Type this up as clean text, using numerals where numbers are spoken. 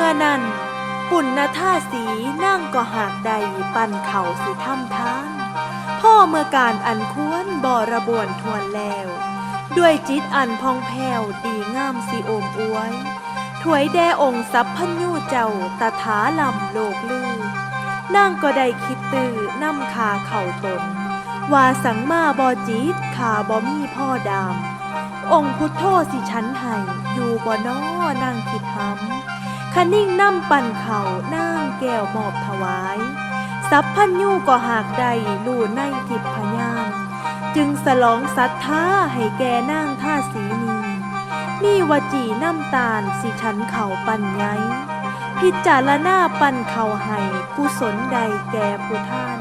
อนั้นปุณณธาสีนั่งก็หากใดปั่นเข่าสิถ้ำทานพ่อเมื่อการอันควรบ่ระบวนทวนแล้วด้วยจิตอันพองแผ้วดีงามสิโอมอวยถวยแด่องค์สัพพัญญูเจ้าตถาลำโลกลือนางก็ได้คิดตื่อนำขาเข่าตนว่าสังมาบ่จิตขาบ่มีพ่อดำองค์พุทโธสิฉันให้อยู่บ่น้อนางคิดหำคะนิ่งนำปั่นเข่านางแก้วมอบถวายสัพพัญญูก็หากใดลู่ในทิพยานจึงสลองศรัทธาให้แก่นางท่าสีมีวจีน้ำตาลสิฉันเข่าปั่นไยพิจารณาปั่นเข่าให้กุศลใดแก่ผู้ท่าน